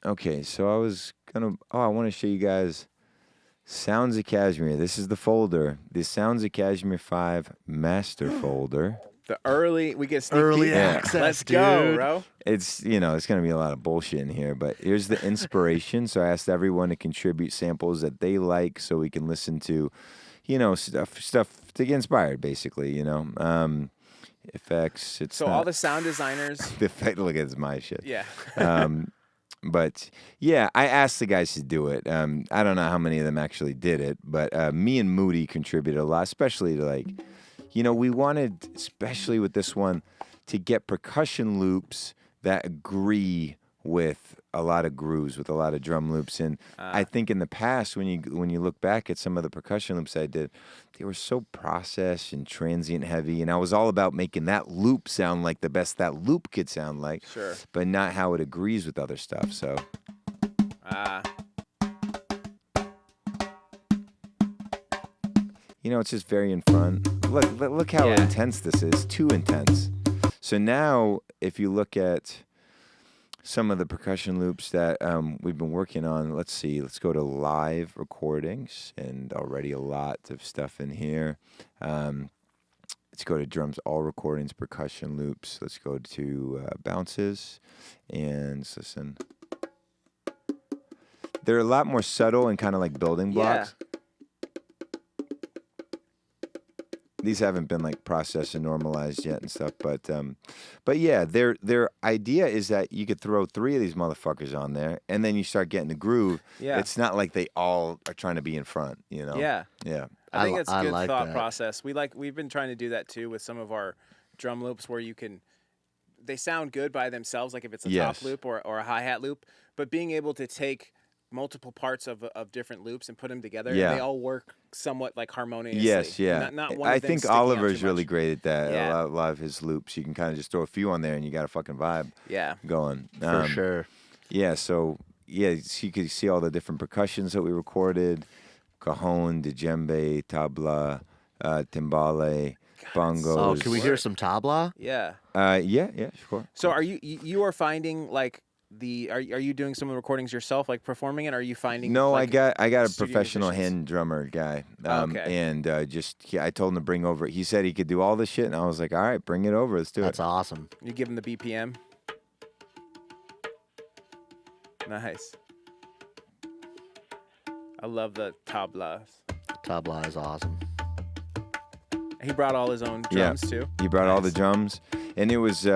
Okay, so I was gonna. Oh, I want to show you guys Sounds of Kashmir. This is the folder. The Sounds of Kashmir 5 master folder. We get a sneak Early peek. access, Let's dude. go, bro. It's it's gonna be a lot of bullshit in here, but here's the inspiration. So I asked everyone to contribute samples that they like, so we can listen to, stuff to get inspired, basically. Effects. It's So not, all the sound designers. the effect. Look at my shit. Yeah. But yeah, I asked the guys to do it. I don't know how many of them actually did it, but me and Moody contributed a lot, especially to we wanted, especially with this one, to get percussion loops that agree with a lot of grooves, with a lot of drum loops. And I think in the past, when you look back at some of the percussion loops I did, they were so processed and transient heavy, and I was all about making that loop sound like the best that loop could sound like, Sure. but not how it agrees with other stuff. So it's just very in front. Look how intense this is. Too intense. So now, if you look at some of the percussion loops that we've been working on, let's see. Let's go to live recordings, and already a lot of stuff in here. Let's go to drums, all recordings, percussion loops. Let's go to bounces, and let's listen. They're a lot more subtle and kind of like building blocks. These haven't been processed and normalized yet and stuff, but yeah, their idea is that you could throw 3 of these motherfuckers on there, and then you start getting the groove. Yeah. It's not like they all are trying to be in front, Yeah. Yeah. I think it's a good like thought that. process. We've been trying to do that too with some of our drum loops, where they sound good by themselves, like if it's a Yes. top loop or a hi-hat loop, but being able to take multiple parts of different loops and put them together, Yeah. and they all work somewhat harmoniously. Yes, yeah. Not one I of them think sticking out Oliver's too really much. great at that. Yeah. A lot of his loops, you can kind of just throw a few on there, and you got a fucking vibe Yeah. going. For sure. Yeah, so so you could see all the different percussions that we recorded: cajon, djembe, tabla, timbale, bongos. Oh, can we hear some tabla? Yeah. Yeah, sure. So are you are finding are you doing some of the recordings yourself, like performing it? Or are you finding? No, I got a studio professional musicians? hand drummer guy. Okay. And I told him to bring over. He said he could do all this shit, and I was like, all right, bring it over. Let's do That's it. awesome. You give them the BPM. Nice. I love the tablas. Tabla is awesome. He brought all his own drums too. He brought all the Nice. drums, and it was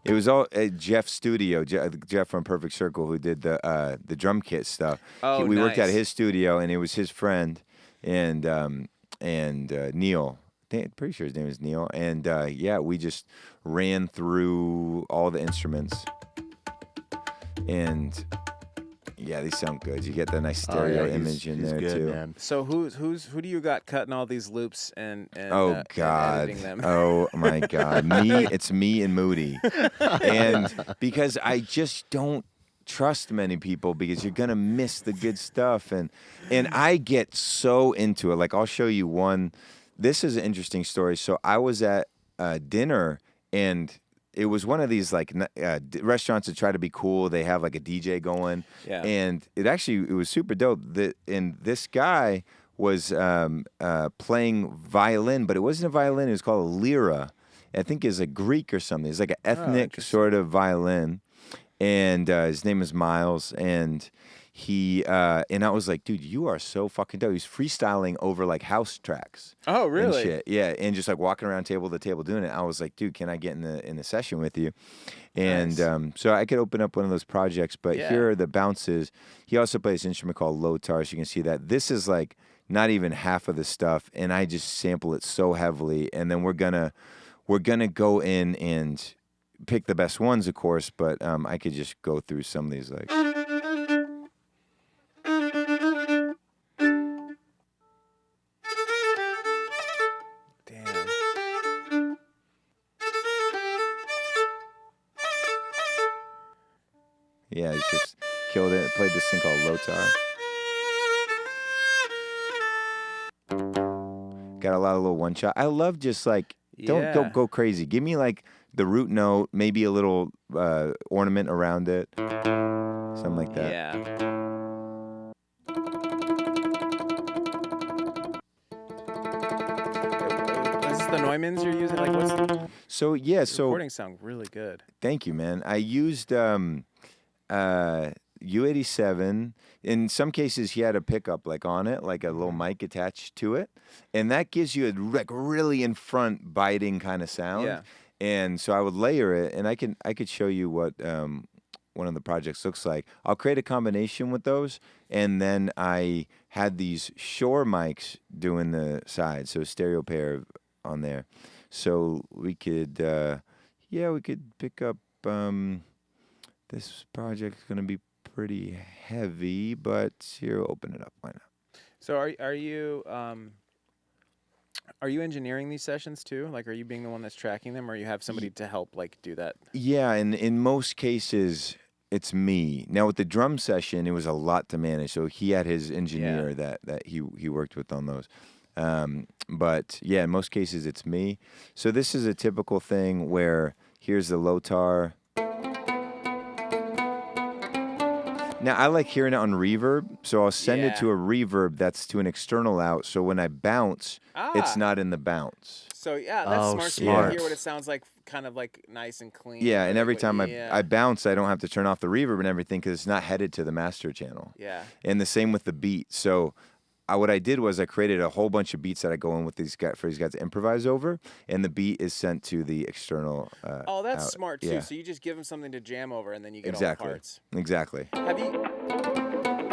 it was all at Jeff's studio. Jeff from Perfect Circle, who did the drum kit stuff. Oh, We worked at nice. his studio, and it was his friend and Neil. Pretty sure his name is Neil. And we just ran through all the instruments, and yeah, these sound good. You get that nice stereo image in he's there good, too. Man. So who do you got cutting all these loops and Oh and God! editing them? Oh my God! It's me and Moody, and because I just don't trust many people, because you're gonna miss the good stuff, and I get so into it. Like, I'll show you one. This is an interesting story. So I was at dinner, and it was one of these restaurants that try to be cool. They have a DJ going, Yeah. and it was super dope. And this guy was playing violin, but it wasn't a violin. It was called a lira. I think is a Greek or something. It's like an ethnic sort of violin, and his name is Miles. And he and I was like, dude, you are so fucking dope. He's freestyling over house tracks. Oh, really? And shit. Yeah, and just walking around table to table doing it. I was like, dude, can I get in the session with you? And Nice. so I could open up one of those projects. But Yeah. here are the bounces. He also plays an instrument called lotar. So you can see that this is not even half of the stuff, and I just sample it so heavily. And then we're gonna go in and pick the best ones, of course. But I could just go through some of these Damn. Yeah, he's just killed it. Played this thing called Lotar. Got a lot of little one shot. I love just don't Yeah. go crazy. Give me the root note, maybe a little ornament around it, something like that. Yeah. Is this the Neumanns you're using? Like, what's the So yeah, so recordings sound really good. thank you, man. I used U87. In some cases, he had a pickup like on it, like a little mic attached to it, and that gives you a like really in front biting kind of sound. Yeah. And so I would layer it, and I could show you what one of the projects looks like. I'll create a combination with those, and then I had these Shure mics doing the sides, so a stereo pair on there. So we could, we could pick up. This project's gonna be pretty heavy, but here, open it up. Why not? So are you engineering these sessions too? Like, are you being the one that's tracking them, or you have somebody to help like do that? Yeah, and in most cases, it's me. Now with the drum session, it was a lot to manage. So he had his engineer that he worked with on those. But yeah, in most cases, it's me. So this is a typical thing where here's the low tar. Now, I like hearing it on reverb, so I'll send it to a reverb that's to an external out, so when I bounce, it's not in the bounce. So yeah, that's Oh, smart. So smart. you can hear what it sounds like, kind of like nice and clean. Yeah, and like every what- time I bounce, I don't have to turn off the reverb and everything because it's not headed to the master channel. Yeah. And the same with the beat. So what I did was I created a whole bunch of beats that I go in with these guys for these guys to improvise over, and the beat is sent to the external. Oh, that's out. smart too. Yeah. So you just give them something to jam over, and then you get Exactly. all the parts. Exactly. Have you?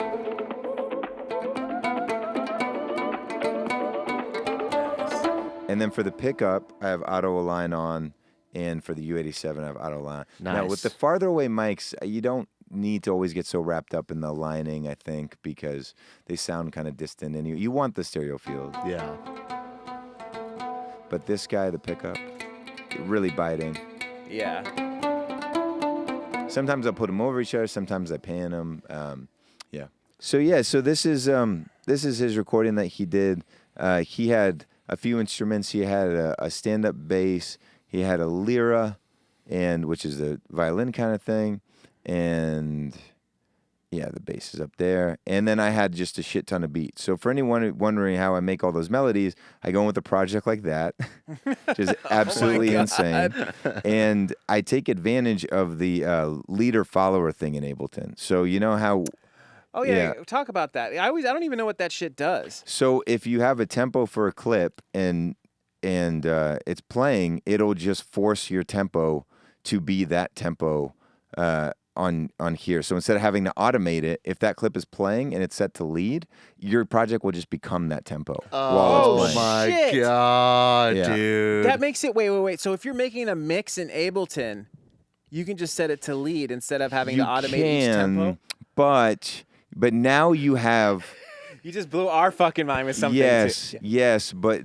Nice. And then for the pickup, I have auto align on, and for the U87, I have auto align. Now with the Nice. farther away mics, you don't need to always get so wrapped up in the aligning, I think, because they sound kind of distant, and you want the stereo field. Yeah. But this guy, the pickup, really biting. Yeah. Sometimes I'll put them over each other. Sometimes I pan them. Yeah. So this is his recording that he did. He had a few instruments. He had a stand-up bass. He had a lira, which is the violin kind of thing, and yeah, the bass is up there. And then I had just a shit ton of beats. So for anyone wondering how I make all those melodies, I go in with a project like that, which is absolutely insane. And I take advantage of the leader-follower thing in Ableton. So you know how... Oh yeah, talk about that. I don't even know what that shit does. So if you have a tempo for a clip and it's playing, it'll just force your tempo to be that tempo on here. So instead of having to automate it, if that clip is playing and it's set to lead, your project will just become that tempo while Oh it's playing. my shit. god, Yeah. dude. That makes it wait. So if you're making a mix in Ableton, you can just set it to lead instead of having to automate each tempo. But now you have You just blew our fucking mind with something. yes, but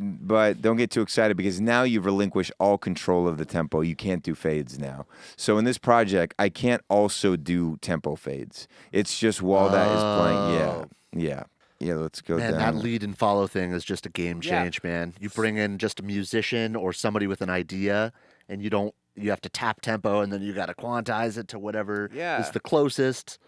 don't get too excited because now you've relinquished all control of the tempo. You can't do fades now. So in this project, I can't also do tempo fades. It's just while that is playing. Yeah. Let's go Man, down. that lead and follow thing is just a game Yeah. change, man. You bring in just a musician or somebody with an idea, and you have to tap tempo, and then you got to quantize it to whatever Yeah. is the closest.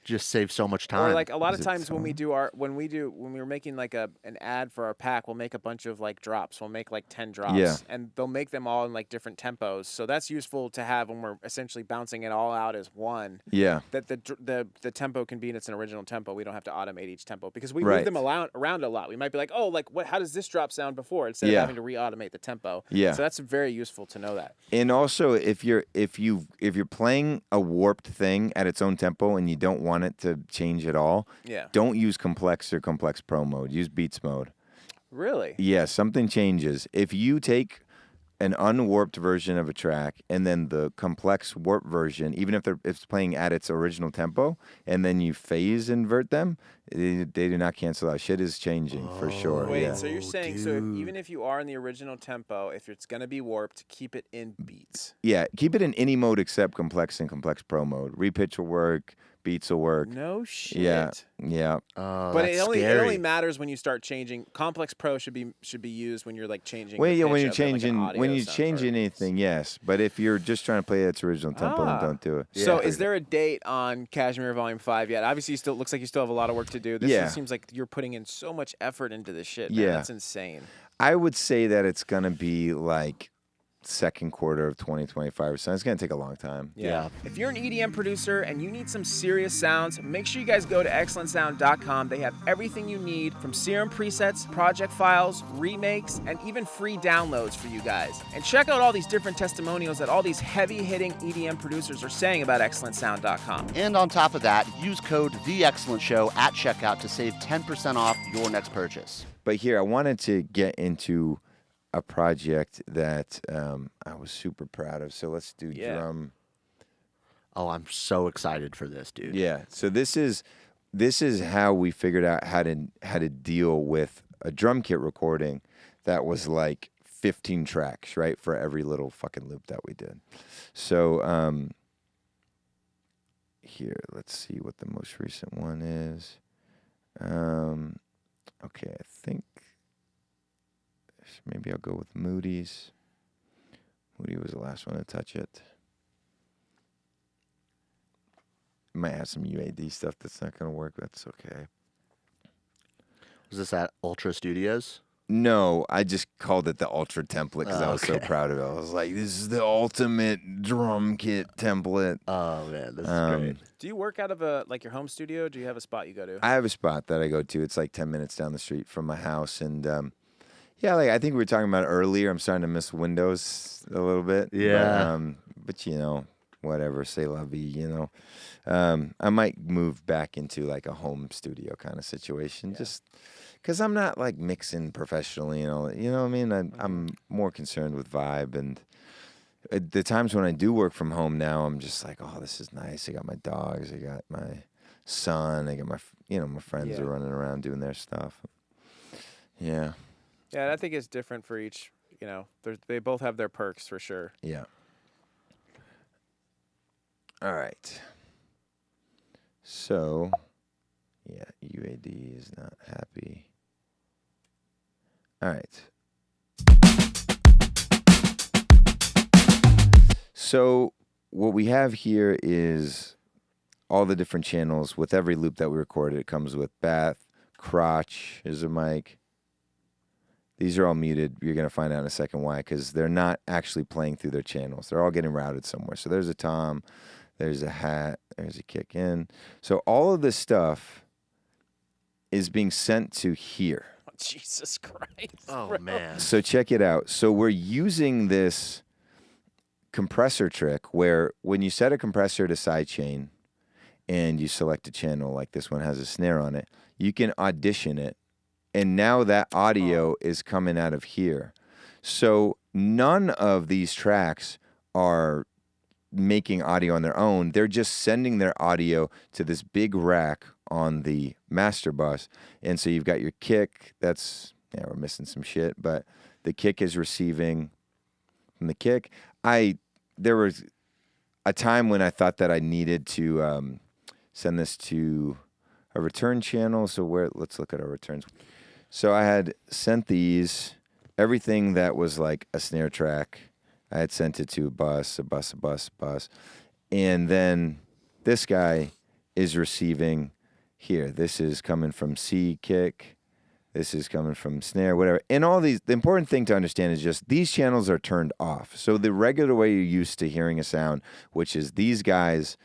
Just saves so much time. Or like a lot of Is it times when song? we were making like an ad for our pack, we'll make a bunch of like drops. We'll make like 10 drops, Yeah. and they'll make them all in like different tempos. So that's useful to have when we're essentially bouncing it all out as one. Yeah. That the tempo can be in its original tempo. We don't have to automate each tempo because we move Right. them around a lot. We might be like, oh, like what? How does this drop sound before? Instead of Yeah. having to re-automate the tempo. Yeah. So that's very useful to know that. And also, if you're playing a warped thing at its own tempo and you don't want it to change at all, Yeah. don't use complex or complex pro mode. Use beats mode. Really? Yeah, something changes. If you take an unwarped version of a track and then the complex warp version, even if it's playing at its original tempo, and then you phase invert them, they do not cancel out. Shit is changing for sure. Wait, yeah. so you're saying even if you are in the original tempo, if it's gonna be warped, keep it in beats. Yeah, keep it in any mode except complex and complex pro mode. Repitch will work. beats will work. No shit. Yeah. Oh, But that's it only scary. matters when you start changing. Complex Pro should be used when you're like changing. Well, the yeah, pitch when you're of it, like an changing audio sound card. anything, yes. But if you're just trying to play its original tempo, then don't do it. So, Yeah. is there a date on Kashmir Volume 5 yet? Obviously, you looks like you still have a lot of work to do. This Yeah. seems like you're putting in so much effort into this shit. Man. Yeah. That's insane. I would say that it's gonna be like second quarter of 2025 or something. It's gonna take a long time. Yeah. If you're an EDM producer and you need some serious sounds, make sure you guys go to excellentsound.com. They have everything you need from Serum presets, project files, remakes, and even free downloads for you guys. And check out all these different testimonials that all these heavy-hitting EDM producers are saying about excellentsound.com. And on top of that, use code TheExcellentShow at checkout to save 10% off your next purchase. But here, I wanted to get into a project that I was super proud of. So let's do drum. Oh, I'm so excited for this, dude. Yeah. So this is how we figured out how to deal with a drum kit recording that was like 15 tracks, right, for every little fucking loop that we did. So here, let's see what the most recent one is. Okay, I think maybe I'll go with Moody's. Moody was the last one to touch it. Might have some UAD stuff that's not going to work. That's okay. Was this at Ultra Studios? No, I just called it the Ultra template because I was so Okay. proud of it. I was like, this is the ultimate drum kit template. Oh, man, this is great. Do you work out of your home studio? Or do you have a spot you go to? I have a spot that I go to. It's like 10 minutes down the street from my house. And yeah, like I think we were talking about earlier, I'm starting to miss Windows a little bit. Yeah. But you know, whatever, say la vie, you know. I might move back into like a home studio kind of situation just because I'm not like mixing professionally, you know what I mean? I'm more concerned with vibe. And at the times when I do work from home now, I'm just like, oh, this is nice. I got my dogs, I got my son, I got my friends are running around doing their stuff. Yeah. Yeah, I think it's different for each. They both have their perks for sure. Yeah. All right. So, yeah, UAD is not happy. All right. So, what we have here is all the different channels. With every loop that we recorded, it comes with bath, crotch is a mic. These are all muted. You're going to find out in a second why, because they're not actually playing through their channels. They're all getting routed somewhere. So there's a tom, there's a hat, there's a kick in. So all of this stuff is being sent to here. Oh, Jesus Christ. Oh, bro. man. So check it out. So we're using this compressor trick where when you set a compressor to sidechain and you select a channel, like this one has a snare on it, you can audition it. And now that audio is coming out of here. So none of these tracks are making audio on their own. They're just sending their audio to this big rack on the master bus. And so you've got your kick. We're missing some shit, but the kick is receiving from the kick. There was a time when I thought that I needed to send this to a return channel. So let's look at our returns. So I had sent these, everything that was like a snare track, I had sent it to a bus. And then this guy is receiving here. This is coming from C kick. This is coming from snare, whatever. And all these, the important thing to understand is just these channels are turned off. So the regular way you're used to hearing a sound, which is these guys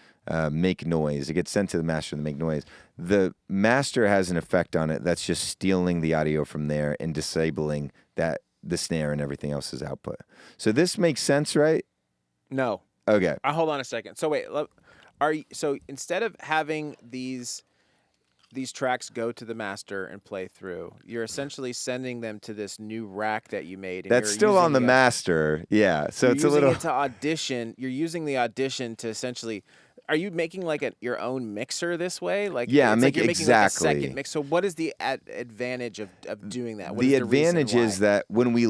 make noise. It gets sent to the master to make noise. The master has an effect on it that's just stealing the audio from there and disabling the snare and everything else's output. So this makes sense, right? No. Okay. Hold on a second. So wait, so instead of having these tracks go to the master and play through, you're essentially sending them to this new rack that you made. And That's still on the master. Yeah. So it's a little to audition. You're using the audition to essentially are you making like your own mixer this way? Like Yeah, it's I'm like you're making like a exactly. second mix. So what is the advantage of doing that? What The is reason advantage is why? that when we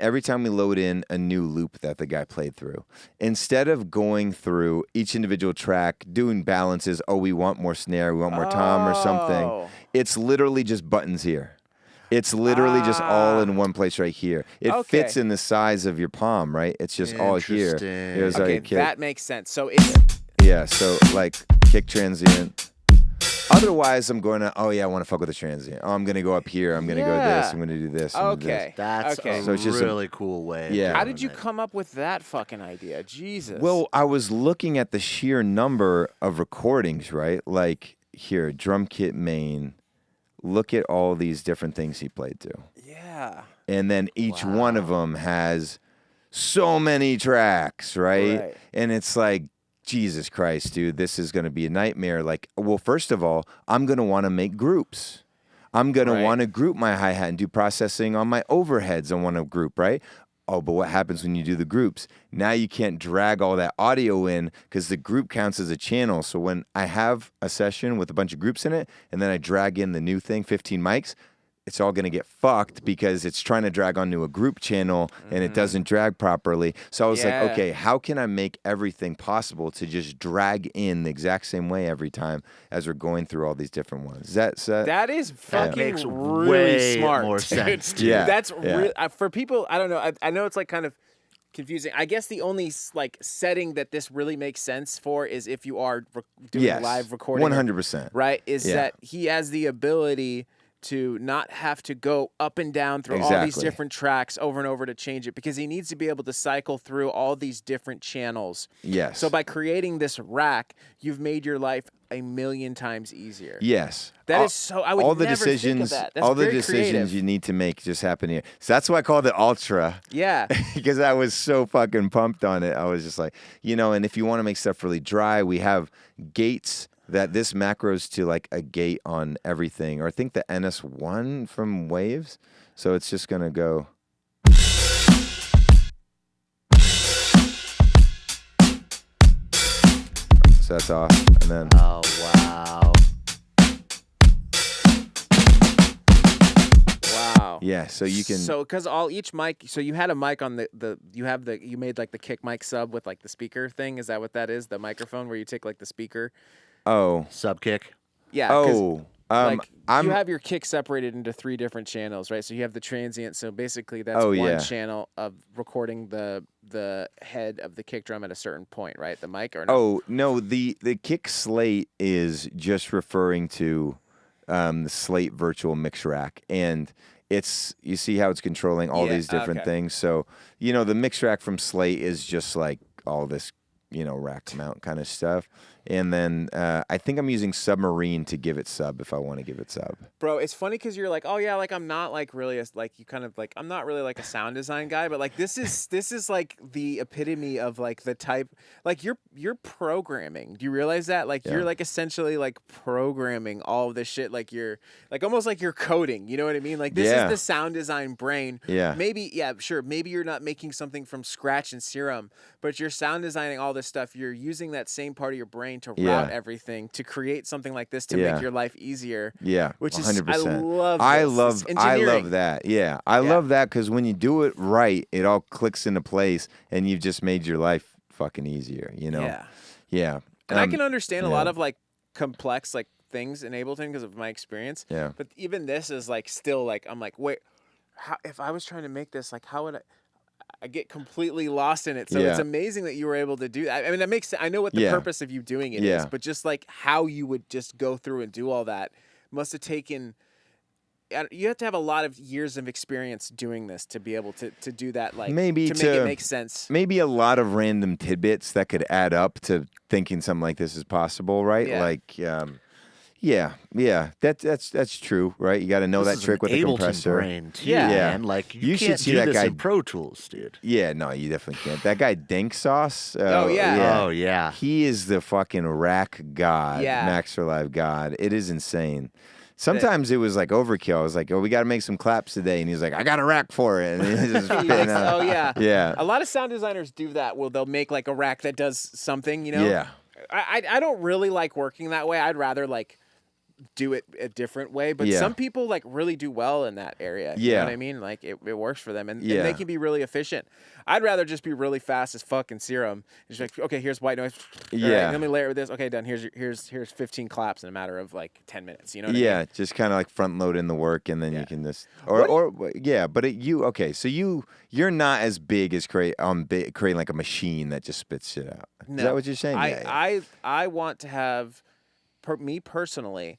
every time we load in a new loop that the guy played through, instead of going through each individual track, doing balances, we want more snare, we want more tom or something, Oh. it's literally just buttons here. It's literally just all in one place right here. It fits Okay. in the size of your palm, right? It's just all here. Interesting. Here's our Okay, kick. that makes sense. So it's Yeah, so like kick transient. Otherwise, I'm going to, I want to fuck with the transient. I'm going to go up here. I'm going to go this. Yeah. I'm going to do this. I'm gonna do this. okay. That's okay. a So it's just a- really cool way. of Yeah. How doing did you it. come up with that fucking idea? Jesus. Well, I was looking at the sheer number of recordings, right? Like here, drum kit main. Look at all these different things he played to. yeah. And then each one of them has so many tracks, right? Right. And it's like, Jesus Christ, dude, this is going to be a nightmare. Like, well, first of all, I'm going to want to make groups. I'm going Right. to want to group my hi-hat and do processing on my overheads. I want to group, right? Oh, but what happens when you do the groups? Now you can't drag all that audio in because the group counts as a channel. So when I have a session with a bunch of groups in it, and then I drag in the new thing, 15 mics, it's all going to get fucked because it's trying to drag onto a group channel and it doesn't drag properly. So I was Yeah. like, okay, how can I make everything possible to just drag in the exact same way every time as we're going through all these different ones? That is fucking makes really way smart. more dude. sense, dude. Yeah, That's yeah. real for people. I don't know. I know it's like kind of confusing. I guess the only like setting that this really makes sense for is if you are doing Yes, live recording. 100%. Right? Is Yeah. that he has the ability to not have to go up and down through all these Exactly. different tracks over and over to change it because he needs to be able to cycle through all these different channels. Yes. So by creating this rack, you've made your life a million times easier. Yes. That is so. I would all the never decisions, think of that. That's all the very decisions creative. you need to make just happen here. So that's why I called it Ultra. Yeah. Because I was so fucking pumped on it. I was just like, and if you want to make stuff really dry, we have gates that this macros to like a gate on everything. Or I think the NS1 from Waves. So it's just going to go. So that's off. And then. Oh, wow. Wow. Yeah, so you can. So because each mic, so you had a mic on you made like the kick mic sub with like the speaker thing. Is that what that is? The microphone where you take like the speaker. Oh. Sub kick. Yeah. 'cause, Oh. like I'm. you have your kick separated into 3 different channels, right? So you have the transient. So basically, that's Oh, one yeah. channel of recording the head of the kick drum at a certain point, right? The mic or not? Oh no, the kick slate is just referring to the slate virtual mix rack, and you see how it's controlling all Yeah, these different okay. things. So the mix rack from Slate is just like all this rack mount kind of stuff. And then I think I'm using Submarine to give it sub if I want to give it sub. Bro, it's funny because you're like, oh yeah, like I'm not like really you kind of like I'm not really like a sound design guy, but like this is like the epitome of like the type like you're programming. Do you realize that? Like Yeah. you're like essentially like programming all of this shit. Like you're like almost like you're coding. You know what I mean? Like this Yeah. is the sound design brain. Yeah. Maybe sure. Maybe you're not making something from scratch in Serum, but you're sound designing all this stuff. You're using that same part of your brain to Yeah. route everything to create something like this to Yeah. make your life easier. Yeah, Which is 100%. I love. I this. love It's I engineering. love that. Yeah. I Yeah. love that because when you do it right, it all clicks into place and you've just made your life fucking easier, Yeah, Yeah. and I can understand a yeah. lot of like complex like things in Ableton because of my experience. Yeah. But even this is like still like I'm like wait, if I was trying to make this like how would I get completely lost in it. So it's Yeah. amazing that you were able to do that. I mean, that makes sense. I know what the Yeah. purpose of you doing it is, Yeah. but just like how you would just go through and do all that must have taken. You have to have a lot of years of experience doing this to be able to do that. Like Maybe to make it make sense. Maybe a lot of random tidbits that could add up to thinking something like this is possible, right? Yeah. Like, that's true, right? You got to know This that is trick an with the Ableton compressor. brain too, Yeah. man. Like You should can't see do that this guy- in Pro Tools, dude. Yeah, no, you definitely can't. That guy Dink Sauce. Oh, yeah. Oh yeah. He is the fucking rack god, Yeah. Max for Live god. It is insane. Sometimes it was like overkill. I was like, oh, we got to make some claps today. And he's like, I got a rack for it. And he's just spitting out. Oh yeah. Yeah. A lot of sound designers do that. They'll make like a rack that does something, Yeah. I don't really like working that way. I'd rather like do it a different way. But Yeah. some people like really do well in that area. You know Yeah. what I mean? Like it works for them, and Yeah. they can be really efficient. I'd rather just be really fast as fuck in Serum. Just like, okay, here's white noise. All right, Yeah. let me layer with this. Okay, done. Here's 15 claps in a matter of like 10 minutes. You know what I mean? Yeah, just kind of like front load in the work, and then Yeah. you can just What yeah. But okay? So you're not as big as creating like a machine that just spits shit out. Is that what you're saying? I want to have, me personally,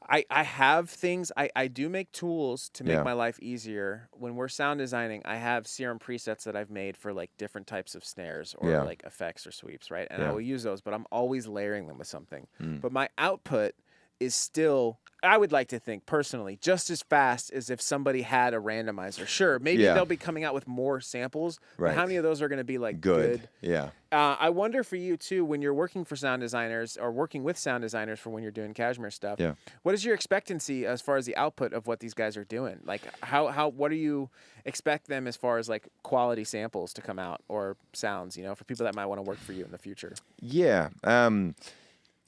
I have things, I do make tools to make Yeah. my life easier. When we're sound designing, I have Serum presets that I've made for like different types of snares or Yeah. like effects or sweeps, right? And I Yeah. will use those, but I'm always layering them with something. Mm. But my output is still, I would like to think personally, just as fast as if somebody had a randomizer. Sure, maybe Yeah. they'll be coming out with more samples, Right. but how many of those are going to be like Good. Yeah. I wonder for you too, when you're working for sound designers or working with sound designers for when you're doing Kashmir stuff. Yeah. What is your expectancy as far as the output of what these guys are doing? Like what do you expect them as far as like quality samples to come out or sounds? You know, for people that might want to work for you in the future. Yeah.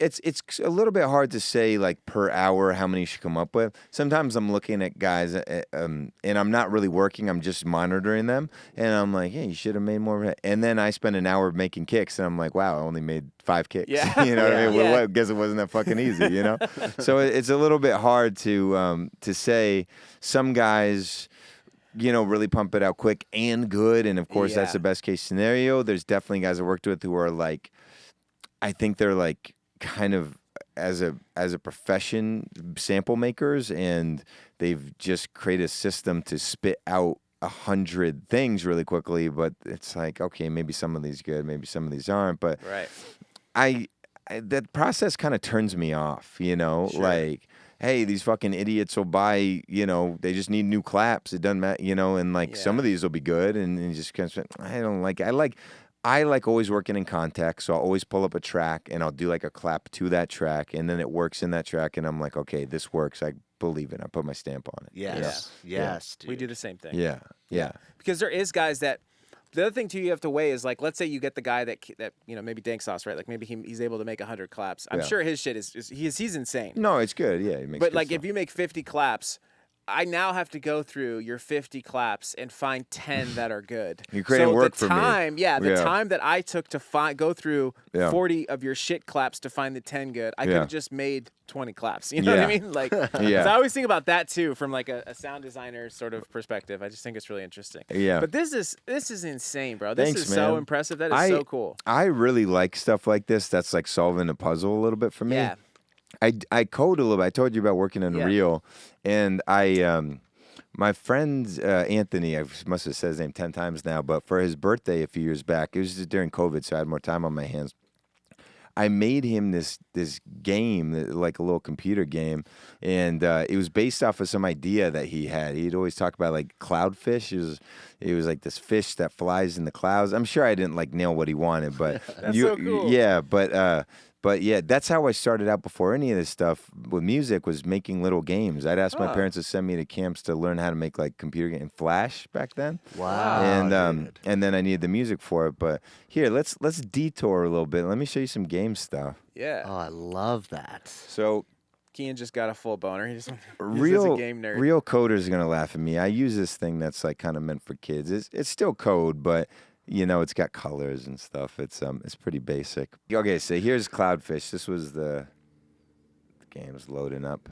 It's a little bit hard to say like per hour how many you should come up with. Sometimes I'm looking at guys and I'm not really working. I'm just monitoring them, and I'm like, hey, you should have made more. And then I spend an hour making kicks, and I'm like, wow, I only made 5 kicks. Yeah. You know what I mean? Yeah. Well, I guess it wasn't that fucking easy, you know. So it's a little bit hard to say. Some guys, you know, really pump it out quick and good, and of course that's Yeah. the best case scenario. There's definitely guys I worked with who are like, I think they're like kind of as a profession sample makers, and they've just created a system to spit out 100 things really quickly. But it's like, okay, maybe some of these good, maybe some of these aren't. But Right. I that process kind of turns me off, you know, Sure. like, hey, these fucking idiots will buy, you know, they just need new claps. It doesn't matter, you know, and like some Yeah. of these will be good, and you just kind of, I like always working in context, so I'll always pull up a track and I'll do like a clap to that track, and then it works in that track, and I'm like, okay, this works. I believe it. I put my stamp on it. Yes. Yes. Dude. We do the same thing. Yeah, yeah, Because there is guys that. The other thing too you have to weigh is like, let's say you get the guy that you know, maybe Dank Sauce, right? Like maybe he's able to make 100 claps. I'm Yeah. sure his shit he's insane. No, it's good. Yeah, it makes But good like stuff. if you make 50 claps, I now have to go through your 50 claps and find 10 that are good. You're creating so work the for me. time, the Yeah. time that I took to go through Yeah. 40 of your shit claps to find the 10 good, I could Yeah. have just made 20 claps. You know what I Yeah. mean? Like, Yeah. 'cause I always think about that too from like a sound designer sort of perspective. I just think it's really interesting. Yeah. But this is insane, bro. This Thanks, is so man. impressive. That is so cool. I really like stuff like this. That's like solving a puzzle a little bit for me. Yeah. I code a little bit. I told you about working in Yeah. Unreal, and my friend Anthony, I must have said his name 10 times now, but for his birthday a few years back, it was just during COVID, so I had more time on my hands. I made him this game, like a little computer game, and it was based off of some idea that he had. He'd always talk about like cloudfish. It was like this fish that flies in the clouds. I'm sure I didn't like nail what he wanted, but That's so cool. yeah, but yeah, that's how I started out before any of this stuff with music, was making little games. I'd ask my Huh. parents to send me to camps to learn how to make like computer game Flash back then. Wow. And and then I needed the music for it. But here, let's detour a little bit. Let me show you some game stuff. Yeah. Oh, I love that. So Kian just got a full boner. He's just a real game nerd. real coders are gonna laugh at me. I use this thing that's like kind of meant for kids. It's still code, but you know, it's got colors and stuff. It's pretty basic. Okay, so here's Cloudfish. This was the game's loading up.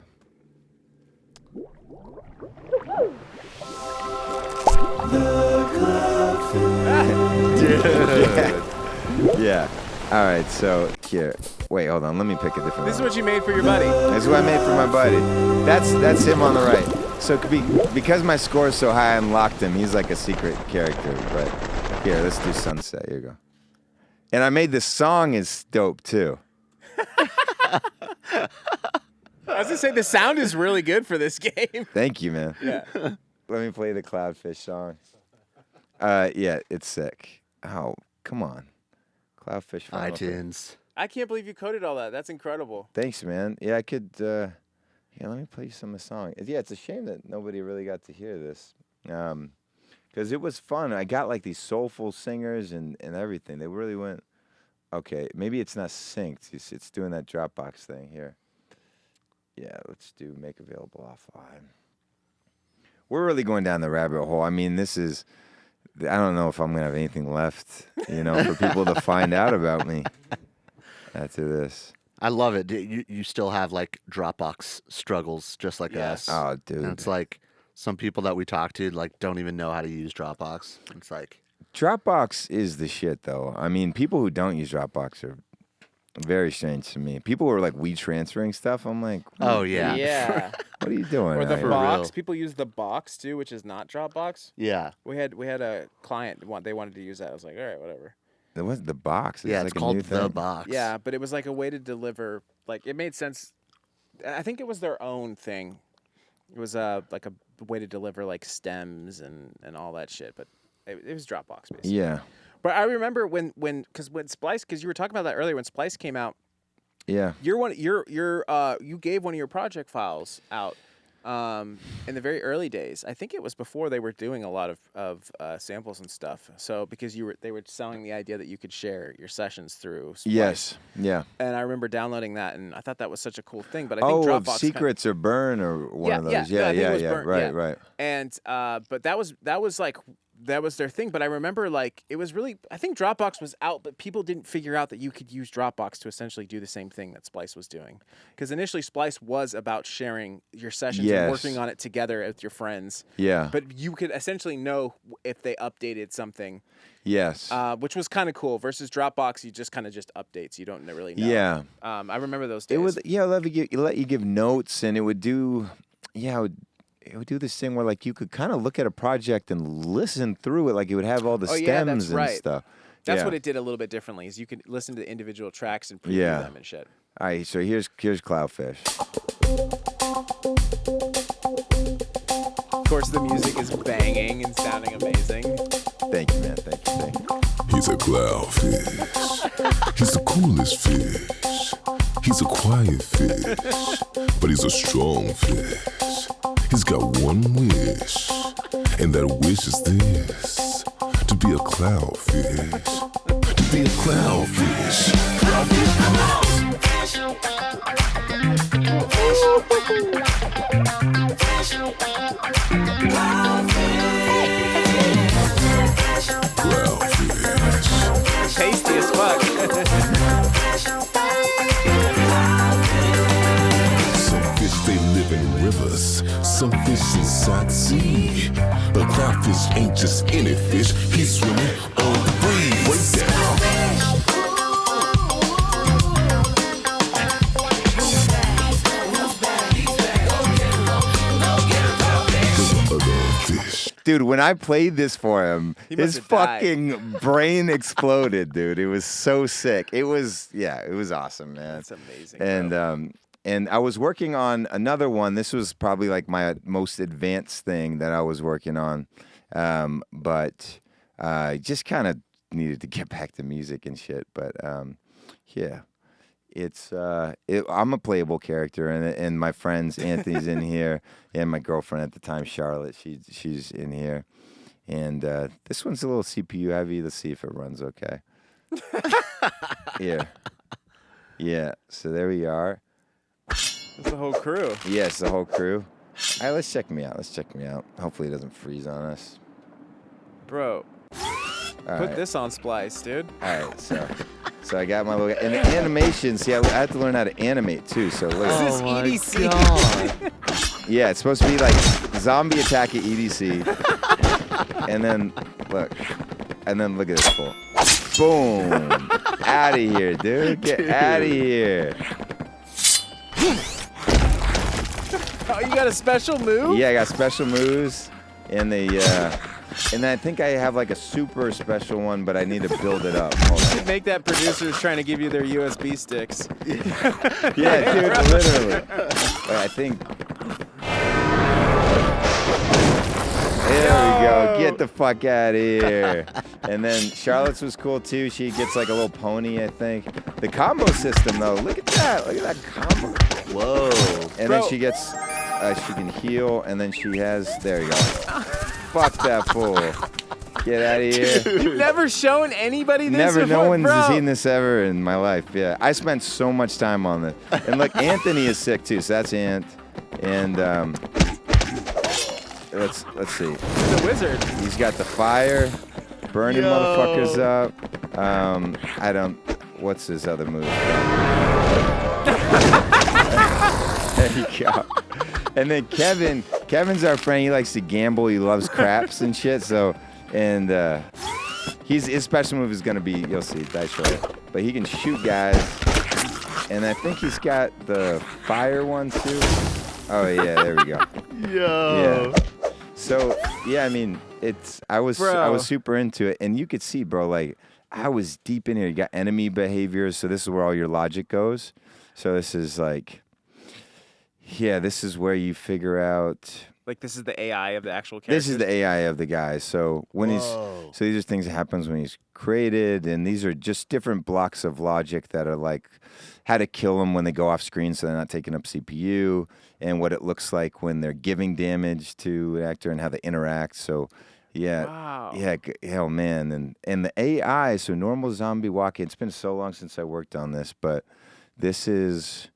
Yeah. All right, so here. Wait, hold on. Let me pick a different This is one. what you made for your buddy. This is what I made for my buddy. That's him on the right. So because my score is so high, I unlocked him. He's like a secret character. But here, let's do Sunset. Here you go. And I made the song is dope too. I was gonna say the sound is really good for this game. Thank you, man. Yeah. Let me play the Cloudfish song. Yeah, it's sick. Oh, come on. Cloudfish. Final Fantasy. iTunes. I can't believe you coded all that. That's incredible. Thanks, man. Yeah, I could. Yeah, let me play you some of the song. Yeah, it's a shame that nobody really got to hear this, because it was fun. I got like these soulful singers and everything. They really went Okay, maybe it's not synced. It's doing that Dropbox thing here. Yeah, let's do make available offline. We're really going down the rabbit hole. I mean, this is. I don't know if I'm gonna have anything left, for people to find out about me after this. I love it. You still have like Dropbox struggles just like us. Oh, dude. And it's like some people that we talk to like don't even know how to use Dropbox. It's like Dropbox is the shit, though. I mean, people who don't use Dropbox are very strange to me. People who are like transferring stuff. I'm like, oh yeah, Yeah. what are you doing? Or the out here? box. real. People use the box too, which is not Dropbox. yeah. We had a client they wanted to use that. I was like, all right, whatever. It wasn't the box. Yeah, like it's a called new the thing. box. Yeah, but it was like a way to deliver. Like it made sense. I think it was their own thing. It was like a way to deliver like stems and all that shit. But it was Dropbox basically. Yeah, But I remember when Splice, because you were talking about that earlier, when Splice came out. yeah. You gave one of your project files out in the very early days. I think it was before they were doing a lot of samples and stuff. So because they were selling the idea that you could share your sessions through Splice. Yes. Yeah. And I remember downloading that, and I thought that was such a cool thing. But I think Oh, Dropbox of Secrets or Burn or one of those. I think it was Burn, Right, yeah. right. And but that was their thing. But I remember like it was really, I think Dropbox was out, but people didn't figure out that you could use Dropbox to essentially do the same thing that Splice was doing. Because initially Splice was about sharing your sessions Yes. and working on it together with your friends. Yeah. But you could essentially know if they updated something, Yes. which was kind of cool. Versus Dropbox, you just kind of just updates. You don't really know. Yeah. I remember those days. It was let you give notes, and it would do it would do this thing where like you could kind of look at a project and listen through it, like it would have all the stems yeah, that's and right. stuff. That's Yeah. what it did a little bit differently. Is you could listen to the individual tracks and preview Yeah. them and shit. All right, so here's Cloudfish. Of course, the music is banging and sounding amazing. Thank you, man. Thank you. He's a clownfish. He's the coolest fish. He's a quiet fish, but he's a strong fish. He's got one wish, and that wish is this: to be a clownfish. To be a clownfish. Clownfish. Tasty as fuck. Some fish, they live in rivers. Some fish inside the sea. But clownfish ain't just any fish. He's swimming on the breeze. Way down. Fish. Dude, when I played this for him, He must his have died. fucking brain exploded, dude. It was so sick. It was awesome, man. That's amazing. And bro. and I was working on another one. This was probably like my most advanced thing that I was working on, but I just kind of needed to get back to music and shit. But yeah, I'm a playable character, and my friends Anthony's in here, and my girlfriend at the time Charlotte, she's in here, and this one's a little CPU heavy. Let's see if it runs okay. Yeah. So there we are. That's the whole crew. Yes, the whole crew. All right, let's check me out. Hopefully it doesn't freeze on us. Bro, All put right. this on Splice, dude. All right, so I got my little, and the animation. See, I have to learn how to animate too. So look, This is my EDC. God. yeah, it's supposed to be like zombie attack at EDC, and then look at this fool. Boom! Out of here, dude. Get out of here. Oh, you got a special move? Yeah, I got special moves, and and I think I have like a super special one, but I need to build it up. Hold on. Make that producers trying to give you their USB sticks. Yeah, dude, literally. Wait, I think. There we go. Get the fuck out of here. And then Charlotte's was cool too. She gets like a little pony, I think. The combo system though, look at that. Look at that combo. Whoa. And Bro. then she gets, she can heal, and then she has, there you go. Fuck that fool. Get out of here. You've never shown anybody this Never. before? No one's Bro. seen this ever in my life. Yeah. I spent so much time on this. And look, Anthony is sick too. So that's Ant. And let's see. He's a wizard. He's got the fire, burning motherfuckers up. I don't. What's his other move? There you go. And then Kevin's our friend. He likes to gamble. He loves craps and shit. So, and his special move is gonna be, you'll see, dice roll. But he can shoot guys. And I think he's got the fire one too. Oh yeah, there we go. Yo. Yeah. So yeah, I mean, I was super into it, and you could see, bro, like I was deep in here. You got enemy behaviors, so this is where all your logic goes. So this is like, yeah, this is where you figure out. Like this is the AI of the actual character. This is the AI of the guy. So when so these are things that happens when he's created, and these are just different blocks of logic that are like how to kill them when they go off screen, so they're not taking up CPU, and what it looks like when they're giving damage to an actor and how they interact. So yeah, Wow. yeah, hell man, and the AI. So normal zombie walking. It's been so long since I worked on this, but this is.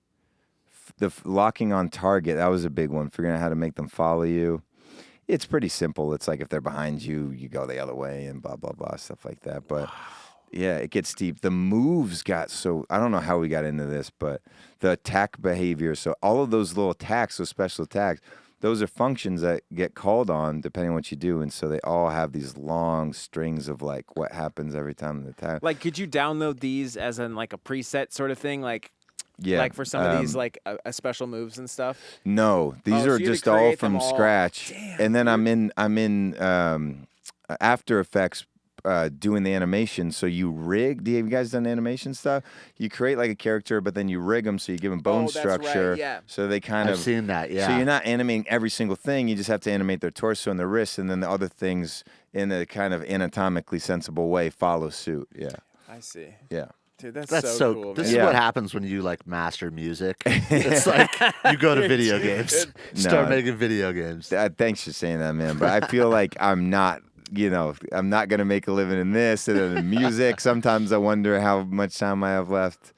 The locking on target, that was a big one, figuring out how to make them follow you. It's pretty simple. It's like if they're behind you, you go the other way and blah, blah, blah, stuff like that. But yeah, it gets deep. The moves got so, I don't know how we got into this, but the attack behavior. So all of those little attacks, those special attacks, those are functions that get called on depending on what you do. And so they all have these long strings of like what happens every time they attack. Like, could you download these as in like a preset sort of thing? Like, Yeah, like for some of these like special moves and stuff. No, these Oh, so are you had to just all create them from all. scratch. Damn, and then I'm in After Effects doing the animation. So you rig. Have you guys done animation stuff? You create like a character, but then you rig them so you give them bone Oh, that's right, structure. yeah. So they kind I've of. seen that, yeah. So you're not animating every single thing. You just have to animate their torso and their wrists, and then the other things in a kind of anatomically sensible way follow suit. Yeah, I see. yeah. Dude, that's That's so so. cool. This man. is Yeah. what happens when you like master music. It's like you go to video games, start No. making video games. Thanks for saying that, man. But I feel like I'm not going to make a living in this and in music. Sometimes I wonder how much time I have left.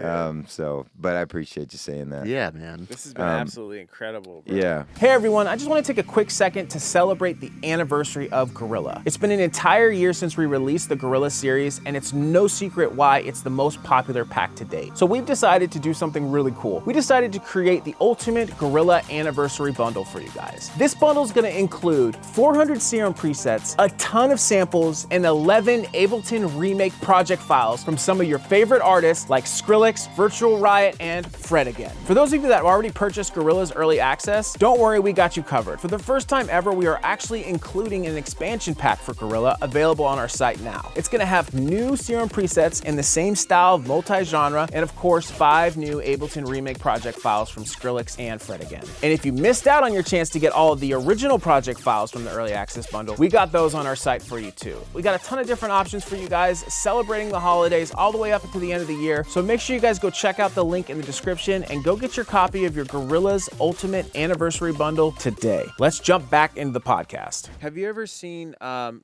But I appreciate you saying that. Yeah, man. This has been absolutely incredible, bro. Yeah. Hey everyone, I just want to take a quick second to celebrate the anniversary of Gorilla. It's been an entire year since we released the Gorilla series, and it's no secret why it's the most popular pack to date. So we've decided to do something really cool. We decided to create the ultimate Gorilla anniversary bundle for you guys. This bundle is going to include 400 Serum presets, a ton of samples, and 11 Ableton remake project files from some of your favorite artists like Skrillex, Virtual Riot, and Fred again. For those of you that have already purchased Gorilla's early access, don't worry, we got you covered. For the first time ever, we are actually including an expansion pack for Gorilla available on our site now. It's gonna have new Serum presets in the same style of multi-genre, and of course, 5 new Ableton remake project files from Skrillex and Fred again. And if you missed out on your chance to get all of the original project files from the early access bundle, we got those on our site for you too. We got a ton of different options for you guys, celebrating the holidays all the way up until the end of the year, so make sure you guys go check out the link in the description and go get your copy of your Gorilla's Ultimate Anniversary Bundle today. Let's jump back into the podcast. Have you ever seen,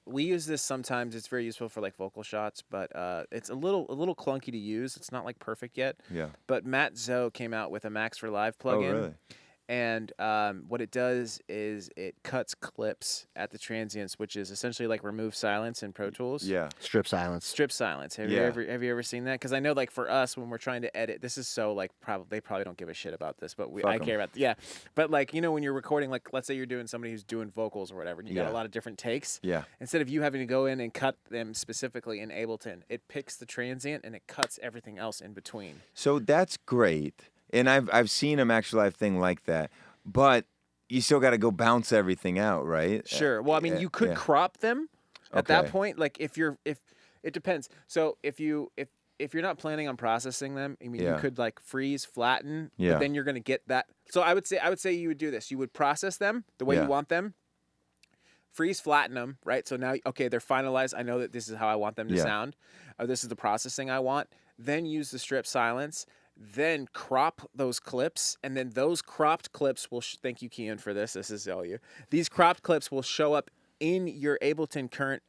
we use this sometimes, it's very useful for like vocal shots, but it's a little clunky to use. It's not like perfect yet. Yeah. But Matt Zoe came out with a Max for Live plugin. Oh, really? And what it does is it cuts clips at the transients, which is essentially like remove silence in Pro Tools. Yeah. Strip silence. Strip silence. Have you ever seen that? Because I know like for us when we're trying to edit, this is so like they probably don't give a shit about this, but I care about But like when you're recording, like let's say you're doing somebody who's doing vocals or whatever, and you got a lot of different takes. Yeah. Instead of you having to go in and cut them specifically in Ableton, it picks the transient and it cuts everything else in between. So that's great. And I've seen a Max for Live thing like that, but you still got to go bounce everything out, right? Sure. Well, I mean, you could crop them at that point. Like if it depends. So if you're not planning on processing them, I mean, you could like freeze, flatten, but then you're gonna get that. So I would say you would do this. You would process them the way you want them. Freeze, flatten them, right? So now, okay, they're finalized. I know that this is how I want them to sound. This is the processing I want. Then use the strip silence. Then crop those clips, and then those cropped clips will thank you, Kian, for this. This is all you. These cropped clips will show up in your Ableton current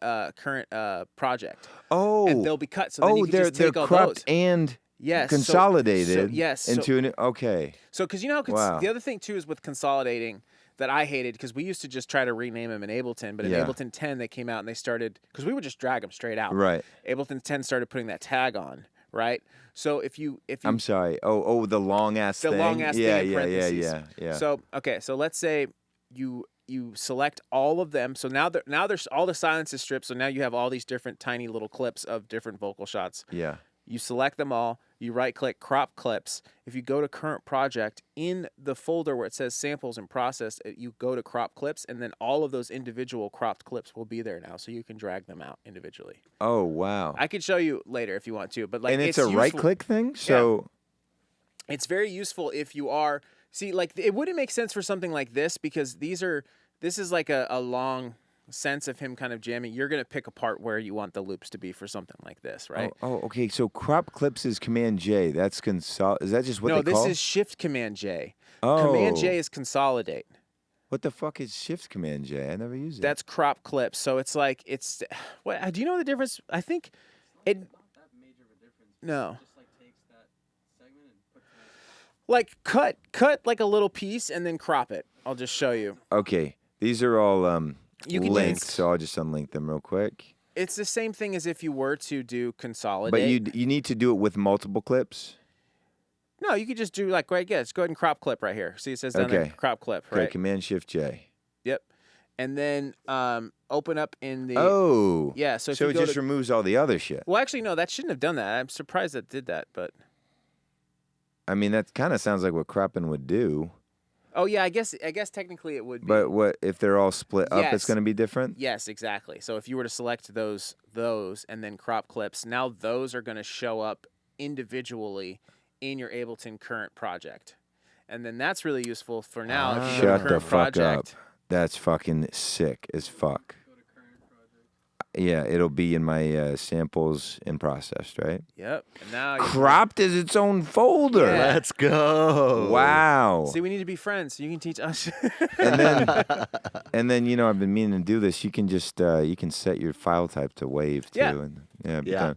project. Oh, And they'll be cut. So then you can they're just take all cropped those. and Yes. consolidated yes. into an okay. So, because you know, Wow. the other thing too is with consolidating that I hated, because we used to just try to rename them in Ableton, but in Yeah. Ableton 10 they came out and they started, because we would just drag them straight out. Right. Ableton 10 started putting that tag on, right? So if you I'm sorry. Oh, the long ass the thing. long ass yeah, thing in yeah, parentheses. yeah. So okay, so let's say you select all of them. So now there's all the silence is stripped. So now you have all these different tiny little clips of different vocal shots. Yeah. You select them all, you right-click crop clips. If you go to current project, in the folder where it says samples and process, you go to crop clips, and then all of those individual cropped clips will be there now, so you can drag them out individually. Oh wow. I could show you later if you want to, but like and it's a useful. right-click thing. So It's very useful if you are like it wouldn't make sense for something like this because this is like a long sense of him kind of jamming. You're gonna pick apart where you want the loops to be for something like this, right? Oh, okay. So crop clips is Command J. That's Is that just what No, they call? this is Shift Command J. Oh. Command J is consolidate. What the fuck is Shift Command J? I never used it. That's crop clips. So it's like what? Do you know the difference? I think it. Not that major of a difference. No. It just like takes that segment and puts it Like cut like a little piece and then crop it. I'll just show you. Okay. These are all You can linked, just- so I'll just unlink them real quick. It's the same thing as if you were to do consolidate. But you need to do it with multiple clips. No, you could just do like right. Yeah, just go ahead and crop clip right here. See, it says down there, Okay. crop clip, Okay. right? Command Shift J. Yep. And then open up in the. Oh. Yeah. So if So you it go just to, removes all the other shit. well, actually, no, that shouldn't have done that. I'm surprised that did that, but. I mean, that kind of sounds like what cropping would do. Oh yeah, I guess technically it would be. But what if they're all split up? It's Yes. going to be different. Yes, exactly. So if you were to select those and then crop clips, now those are going to show up individually in your Ableton current project. And then that's really useful for now. If you go to Shut the current fuck project, up. That's fucking sick as fuck. Yeah, it'll be in my samples in processed, right? Yep. And now you Cropped is its own folder. Yeah. Let's go. Wow. see, we need to be friends. You can teach us. And then I've been meaning to do this. You can just you can set your file type to wave too. Yeah. And, be Yeah. done.